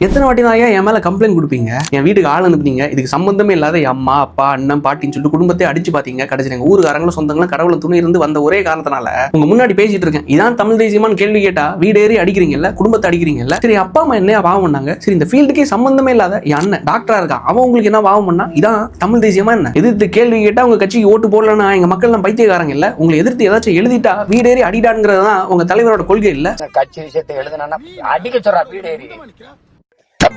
எத்தனை வாட்டி தான் என் மேல கம்ப்ளைண்ட் கொடுப்பீங்க? என் வீட்டுக்கு ஆள் அனுப்புனீங்க, இதுக்கு சம்பந்தமே இல்லாத என் அம்மா அப்பா அண்ணன் பாட்டின்னு சொல்லிட்டு குடும்பத்தை அடிச்சு பாத்தீங்க. கடைசி எங்க ஊருக்காரங்களும் சொந்தங்களும் கடவுளும் துணை இருந்து வந்த ஒரே காரணத்தினால உங்க முன்னாடி பேசிட்டு இருக்கேன். இதான் தமிழ் தேசியமான்னு கேள்வி கேட்டா வீடேறி அடிக்கிறீங்கல்ல, குடும்பத்தை அடிக்கிறீங்கல்ல. சரி, அப்பா அம்மா என்ன பாவம் பண்ணாங்க? சரி, இந்த ஃபீல்டுக்கே சம்பந்தமே இல்லாத என் அண்ணன் டாக்டரா இருக்கான், அவன் உங்களுக்கு என்ன பாவம் பண்ணா? இதான் தமிழ் தேசியமா என்ன? எதிர்த்து கேள்வி கேட்டா உங்க கட்சிக்கு ஓட்டு போடலன்னா எங்க மக்கள் எல்லாம் பைத்தியக்காரங்க இல்ல. உங்களை எதிர்த்து ஏதாச்சும் எழுதிட்டா வீடேறி அடிடாங்கிறது தான் உங்க தலைவரோட கொள்கை இல்ல. கட்சி விஷயத்தை எழுதுனா அடிக்க சொல்றா வீடேறி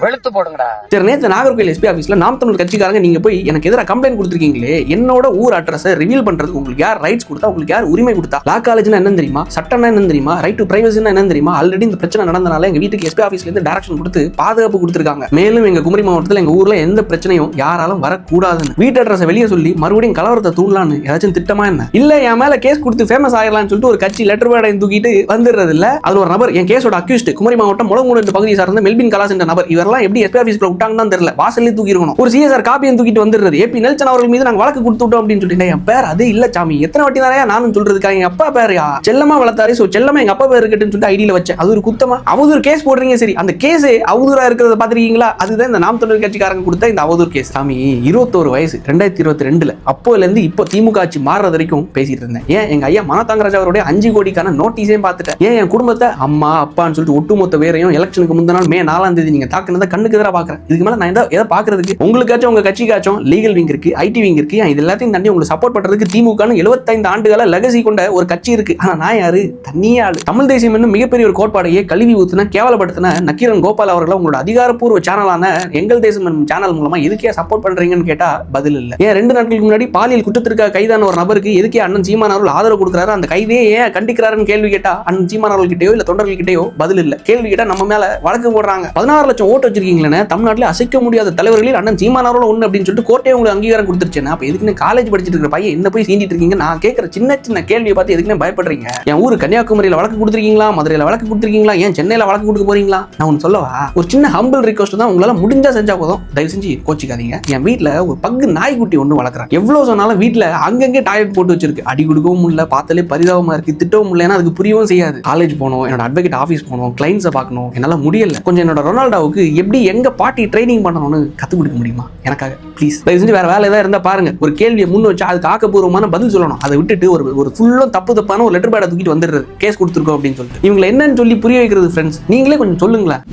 வெளுத்து போடுங்கடா. சரி, நேற்று நாகர்கோவில் எஸ்பி ஆஃபீஸ்ல நாம் தமிழ் கட்சிக்காரங்க நீங்க போய் எனக்கு எதிராக கம்ப்ளைண்ட் கொடுத்துருக்கீங்களே, என்னோட ஊர் அட்ரஸை ரிவீல் பண்றதுக்கு உங்களுக்கு யார் ரைட்ஸ் கொடுத்தா, உங்களுக்கு யார் உரிமை கொடுத்தா? லா காலேஜ்னா என்ன தெரியுமா? சட்டம்னா என்ன தெரியுமா? ரைட் டு பிரைவசினா என்ன தெரியுமா? ஆல்ரெடி இந்த பிரச்சனை நடந்தனால எங்க வீட்டுக்கு எஸ்பி ஆஃபீஸ்ல இருந்து டைரக்ஷன் கொடுத்து பாதுகாப்பு கொடுத்துருக்காங்க. மேலும் எங்க குமரி மாவட்டத்தில் எங்க ஊர்ல எந்த பிரச்சனையும் யாராலும் வரக்கூடாதுன்னு வீட்டு அட்ரஸை வெளியே சொல்லி மறுபடியும் கலவரத்தை தூண்டலான்னு ஏதாச்சும் திட்டமா என்ன? இல்ல என் மேல கேஸ் கொடுத்து ஃபேமஸ் ஆயிடலாம்னு சொல்லிட்டு ஒரு கட்சி லெட்டர் பேடை தூக்கிட்டு வந்துடுறது இல்ல. அது ஒரு நபர், என் கேஸோட அக்யூஸ்ட், குமரி மாவட்டம் முளங்கூடு பகுதியை சார்ந்த மெல்பின் கலாஸ் என்ற நபர். இவரெல்லாம் எப்படி எஸ்பி ஆஃபீஸ் விட்டாங்கன்னு தெரியல, வாசல்ல தூக்கி இருக்கணும். ஒரு சிஎஸ்ஆர் காப்பியை தூக்கிட்டு வந்துடுறது. ஏபி நெல்சன் அவர்கள் மீது நாங்க வழக்கு கொடுத்து விட்டோம் அப்படின்னு சொல்லிட்டு என் பேர் அது இல்ல சாமி. எத்தனை வாட்டி தான் நானும் சொல்றதுக்கா? எங்க அப்பா பேரையா செல்லமா வளர்த்தாரு, சோ செல்லமா எங்க அப்பா பேர் இருக்கட்டுன்னு சொல்லிட்டு ஐடியில வச்சேன். அது ஒரு குத்தமா? அவதூறு கேஸ் போடுறீங்க, சரி, அந்த கேஸ் அவதூறா இருக்கிறத பாத்திருக்கீங்களா? அதுதான் இந்த நாம் தமிழர் கட்சிக்காரங்க கொடுத்த இந்த அவதூறு கேஸ். சாமி, 21 வயசு 2022 அப்போல இருந்து இப்போ திமுக ஆட்சி மாறுறது வரைக்கும் பேசிட்டு இருந்தேன். ஏன் எங்க ஐயா மனோதாங்கராஜ் அவருடைய 5 கோடிக்கான நோட்டீஸையும் பார்த்துட்டேன். ஏன் என் குடும்பத்தை அம்மா அப்பான்னு சொல்லிட்டு ஒட்டுமொத்த வேறையும் எலெக்ஷனுக்கு முந்தின நாள் மே 4ஆம் தேதி நீங்க தாக்குனதை கண்ணுக்கு எதிராக பாக்குறேன். இதுக்கு மேல நான் எதை பாக்குறதுக்கு? உங்களுக்காச்சும் உங்க கட்சிக்காச்சும் லீகல் விங் இருக்கு, ஐடி விங் இருக்கு. இது எல்லாத்தையும் தாண்டி உங்களுக்கு சப்போர்ட் பண்றதுக்கு திமுக 75 ஆண்டுகால லெகசி கொண்ட ஒரு கட்சி இருக்கு. ஆனா நான் யாரு? தனியா ஆளு. தமிழ் தேசியம் என்னும் மிகப்பெரிய ஒரு கோட்பாடையே கழுவி ஊத்துன கேவலப்படுத்தின நக்கீரன் கோபால் அவர்கள் உங்களோட அதிகாரப்பூர்வ சேனலான எங்கள் தேசம் என்னும் சேனல் மூலமா எதுக்கே சப்போர்ட் பண்றீங்கன்னு கேட்டா பதில் இல்ல. ஏன் 2 நாட்களுக்கு முன்னாடி பாலியல் குற்றத்திற்காக கைதான ஒரு நபருக்கு எதுக்கே அண்ணன் சீமான் அவர்கள் ஆதரவு கொடுக்குறாரு, அந்த கைதையே ஏன் கண்டிக்கிறாருன்னு கேள்வி கேட்டா அண்ணன் சீமான் அவர்கள் கிட்டயோ இல்ல தொண்டர்கள் கிட்டயோ பதில் இல்ல. கேள்வி கேட்டா நம்ம மேல வழக்கு போடுறாங்க. 16 லட்சம் ஓட்டு வச்சிருக்கீங்களே, தமிழ்நாட்டில் அசைக்க முடியாத தலைவர்களில் அண்ணன் சீமான் அவர்கள் ஒண்ணு அப்படின்னு சொல்லிட்டு கோர்ட்டே உங்களுக்கு அங்கீகாரம் கொடுத்துருச்சேன். அப்ப எதுக்குன்னு காலேஜ் படிச்சிட்டு இருக்கிற பையன் என்ன போய் சீண்டிட்டு இருக்கீங்க? நான் கேட்கிற சின்ன சின்ன கேள்வியை பார்த்து எதுக்குன்னு பயப்படுறீங்க? என் ஊரு கன்னியாகுமரியில வழக்கு கொடுத்துருக்கீங்களா, மதுரையில வழக்கு கொடுத்துருக்கீங்களா, ஏன் சென்னையில வழக்கு கொடுக்க போறீங்களா? நான் ஒன்னு சொல்லவா? ஒரு சின்ன ஹம்பிள் ரிக்வெஸ்ட் தான், உங்களால முடிஞ்சா செஞ்சா போதும், தயவு செஞ்சு கோச்சிக்காதீங்க. என் வீட்டுல ஒரு பக்கு நாய்க்குட்டி ஒண்ணு வளர்க்குறேன். எவ்வளவு சொன்னாலும் வீட்டுல அங்கங்கே டாய்லெட் போட்டு வச்சிருக்கு. அடி கொடுக்கவும் முடியல, பார்த்தாலே பரிதாபமா இருக்கு, திட்டவும் முடியல. அதுக்கு புரியவும் செய்யாது. காலேஜ் போகணும், என்னோட அட்வொகேட் ஆஃபீஸ் போகணும், கிளைண்ட்ஸை பார்க்கணும், என்னால முடியல. கொஞ்சம் என்னோட ரொனால்டோவுக்கு எப்படி எங்க பாட்டி ட்ரைனிங் பண்ணணும்னு கத்து கொடுக்க முடியுமா எனக்காக? ப்ளீஸ் தயவு செஞ்சு வேற வேலை ஏதாவது இருந்தா பாருங்க. ஒரு கேள்வியை முன் வச்சு அதுக்கு ஆக்கப்பூர்வமான பதில் சொல்லணும். அதை விட்டுட்டு ஒரு ஃபுல்லும் தப்பான ஒரு லெட்டர் பேடை தூக்கிட்டு வந்துடுறது, கேஸ் கொடுத்துருக்கோம் அப்படின்னு சொல்லிட்டு இவங்களை என்னன்னு சொல்லி புரிய வைக்கிறது. ஃப்ரெண்ட்ஸ், நீங்களே கொஞ்சம் சொல்லுங்களேன்.